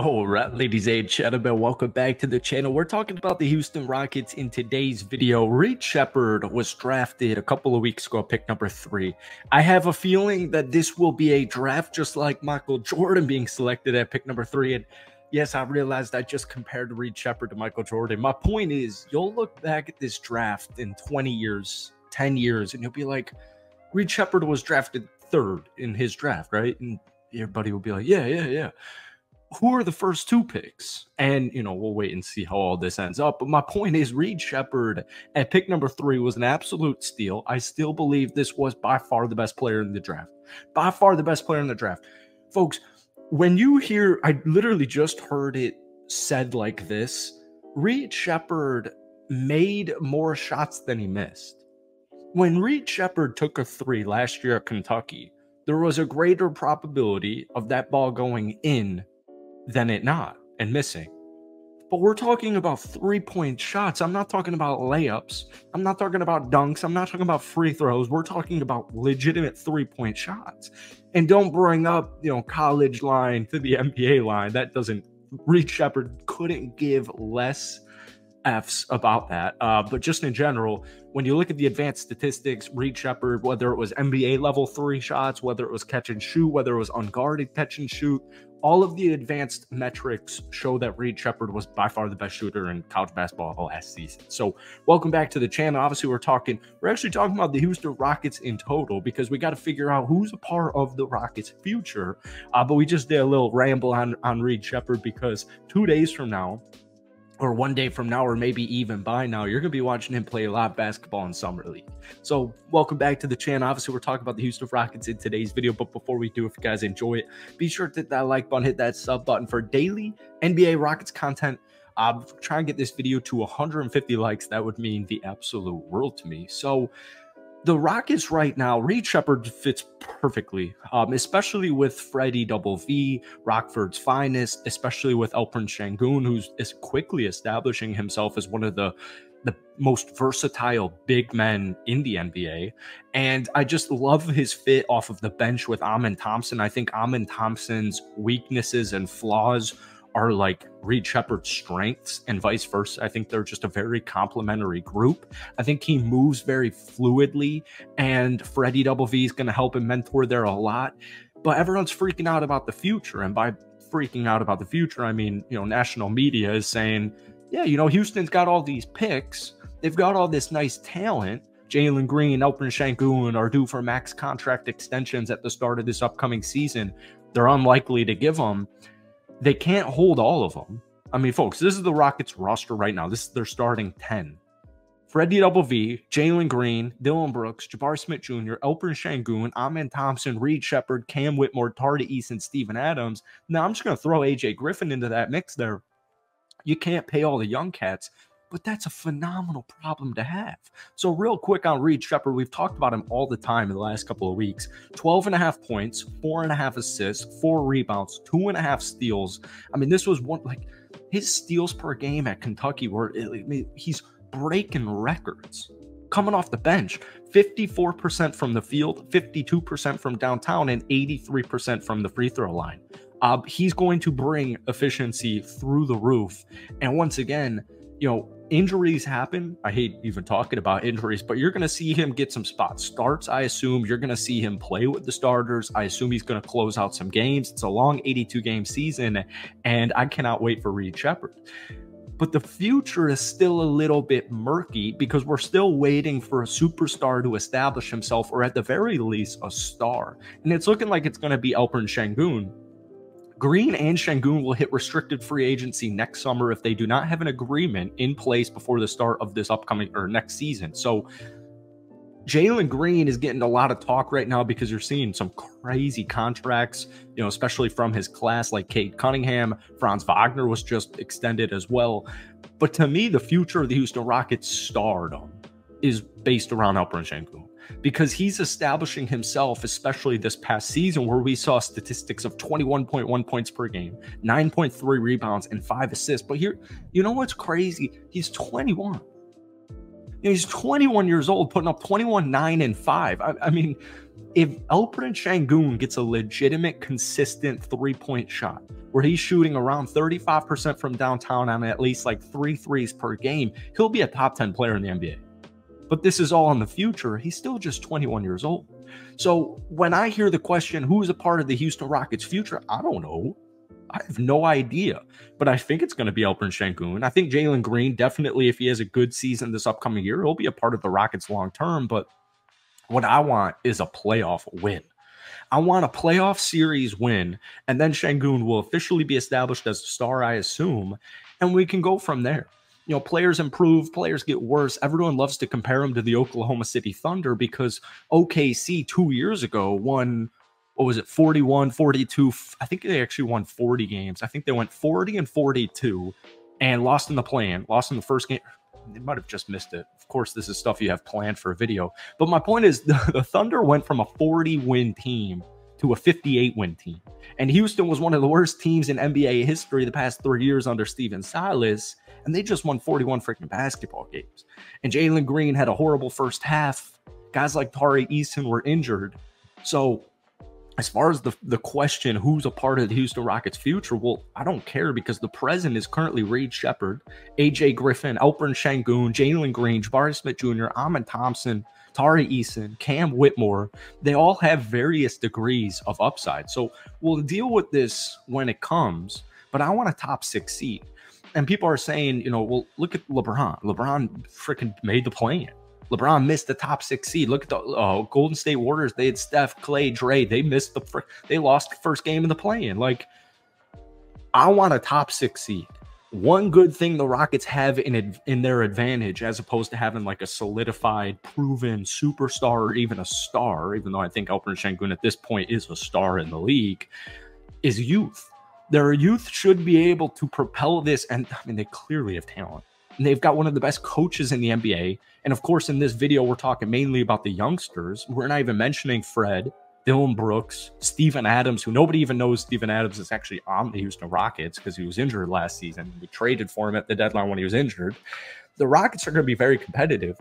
All right, ladies and gentlemen, welcome back to the channel. We're talking about the Houston Rockets in today's video. Reed Sheppard was drafted a couple of weeks ago, pick number 3. I have a feeling that this will be a draft just like Michael Jordan being selected at pick number 3. And yes, I realized I just compared Reed Sheppard to Michael Jordan. My point is, you'll look back at this draft in 20 years, 10 years, and you'll be like, Reed Sheppard was drafted 3rd in his draft, right? And everybody will be like, yeah. Who are the first 2 picks? And, we'll wait and see how all this ends up. But my point is, Reed Sheppard at pick number 3 was an absolute steal. I still believe this was by far the best player in the draft. By far the best player in the draft. Folks, when you hear, I literally just heard it said like this, Reed Sheppard made more shots than he missed. When Reed Sheppard took a 3 last year at Kentucky, there was a greater probability of that ball going in than it not and missing. But we're talking about 3-point shots. I'm not talking about layups. I'm not talking about dunks. I'm not talking about free throws. We're talking about legitimate 3-point shots. And don't bring up, college line to the NBA line. That doesn't, Reed Sheppard couldn't give less F's about that. But just in general, when you look at the advanced statistics, Reed Sheppard, whether it was NBA level 3 shots, whether it was catch and shoot, whether it was unguarded catch and shoot, all of the advanced metrics show that Reed Sheppard was by far the best shooter in college basketball last season. So welcome back to the channel. Obviously, we're actually talking about the Houston Rockets in total, because we got to figure out who's a part of the Rockets' future. But we just did a little ramble on Reed Sheppard, because 2 days from now, or 1 day from now, or maybe even by now, you're going to be watching him play a lot of basketball in Summer League. So welcome back to the channel. Obviously, we're talking about the Houston Rockets in today's video. But before we do, if you guys enjoy it, be sure to hit that like button, hit that sub button for daily NBA Rockets content. Try and get this video to 150 likes. That would mean the absolute world to me. So the Rockets right now, Reed Sheppard fits perfectly, especially with Freddie Double V, Rockford's finest, especially with Alperen Sengun, who's quickly establishing himself as one of the most versatile big men in the NBA. And I just love his fit off of the bench with Amen Thompson. I think Amen Thompson's weaknesses and flaws are like Reed Sheppard's strengths and vice versa. I think they're just a very complementary group. I think he moves very fluidly, and Freddie Double V is going to help him mentor there a lot. But everyone's freaking out about the future. And by freaking out about the future, I mean, national media is saying, yeah, Houston's got all these picks. They've got all this nice talent. Jalen Green, Alperen Sengun are due for max contract extensions at the start of this upcoming season. They're unlikely to give them. They can't hold all of them. I mean, folks, this is the Rockets roster right now. This is their starting 10. Freddie Double V, Jalen Green, Dillon Brooks, Jabari Smith Jr., Alperen Sengun, Amen Thompson, Reed Sheppard, Cam Whitmore, Tari Eason, Steven Adams. Now, I'm just going to throw AJ Griffin into that mix there. You can't pay all the young cats, but that's a phenomenal problem to have. So real quick on Reed Sheppard, we've talked about him all the time in the last couple of weeks. 12.5 points, 4.5 assists, 4 rebounds, 2.5 steals. I mean, this was his steals per game at Kentucky he's breaking records. Coming off the bench, 54% from the field, 52% from downtown, and 83% from the free throw line. He's going to bring efficiency through the roof. And once again, injuries happen. I hate even talking about injuries, but you're going to see him get some spot starts. I assume you're going to see him play with the starters. I assume he's going to close out some games. It's a long 82-game season, and I cannot wait for Reed Sheppard. But the future is still a little bit murky, because we're still waiting for a superstar to establish himself, or at the very least, a star. And it's looking like it's going to be Alperen Sengun. Green and Sengun will hit restricted free agency next summer if they do not have an agreement in place before the start of this upcoming or next season. So Jalen Green is getting a lot of talk right now, because you're seeing some crazy contracts, especially from his class, like Cade Cunningham. Franz Wagner was just extended as well. But to me, the future of the Houston Rockets stardom is based around Alperen Sengun, because he's establishing himself, especially this past season, where we saw statistics of 21.1 points per game, 9.3 rebounds, and 5 assists. But here, what's crazy? He's 21. He's 21 years old, putting up 21, 9, and 5. I mean, If Alperen Şengün gets a legitimate, consistent three-point shot where he's shooting around 35% from downtown on at least like 3 threes per game, he'll be a top 10 player in the NBA. But this is all in the future. He's still just 21 years old. So when I hear the question, who's a part of the Houston Rockets' future? I don't know. I have no idea. But I think it's going to be Alperen Şengün. I think Jalen Green, definitely, if he has a good season this upcoming year, he'll be a part of the Rockets long term. But what I want is a playoff win. I want a playoff series win, and then Şengün will officially be established as a star, I assume, and we can go from there. You know, players improve, players get worse. Everyone loves to compare him to the Oklahoma City Thunder because OKC 2 years ago won, what was it, 41, 42. I think they actually won 40 games. I think they went 40 and 42 and lost in the play-in, lost in the first game. They might have just missed it. Of course, this is stuff you have planned for a video. But my point is the Thunder went from a 40-win team to a 58-win team. And Houston was one of the worst teams in NBA history the past 3 years under Stephen Silas. And they just won 41 freaking basketball games. And Jalen Green had a horrible first half. Guys like Tari Eason were injured. So as far as the question, who's a part of the Houston Rockets' future, well, I don't care because the present is currently Reed Sheppard, AJ Griffin, Alperen Şengün, Jalen Green, Jabari Smith Jr., Amen Thompson, Tari Eason, Cam Whitmore. They all have various degrees of upside. So we'll deal with this when it comes, but I want a top 6 seed. And people are saying, you know, well, look at LeBron. LeBron freaking made the play-in. LeBron missed the top 6 seed. Look at the Golden State Warriors. They had Steph, Clay, Dre. They missed they lost the first game in the play-in. Like, I want a top 6 seed. One good thing the Rockets have in their advantage, as opposed to having like a solidified, proven superstar or even a star, even though I think Alperen Şengün at this point is a star in the league, is youth. Their youth should be able to propel this, and I mean, they clearly have talent. And they've got one of the best coaches in the NBA. And of course, in this video, we're talking mainly about the youngsters. We're not even mentioning Fred, Dillon Brooks, Steven Adams, who nobody even knows Steven Adams is actually on the Houston Rockets because he was injured last season. We traded for him at the deadline when he was injured. The Rockets are going to be very competitive,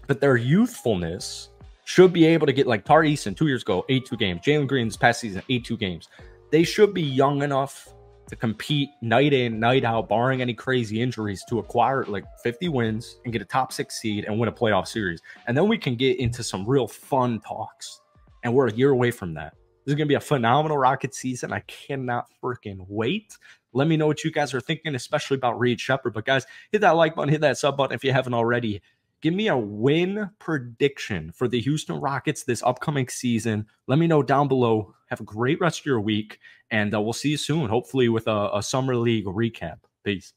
but their youthfulness should be able to get, like Tari Eason 2 years ago, 82 games. Jalen Green this past season, 82 games. They should be young enough to compete night in, night out, barring any crazy injuries, to acquire like 50 wins and get a top 6 seed and win a playoff series. And then we can get into some real fun talks. And we're a year away from that. This is going to be a phenomenal Rocket season. I cannot freaking wait. Let me know what you guys are thinking, especially about Reed Sheppard. But guys, hit that like button, hit that sub button if you haven't already. Give me a win prediction for the Houston Rockets this upcoming season. Let me know down below. Have a great rest of your week, and we'll see you soon, hopefully with a Summer League recap. Peace.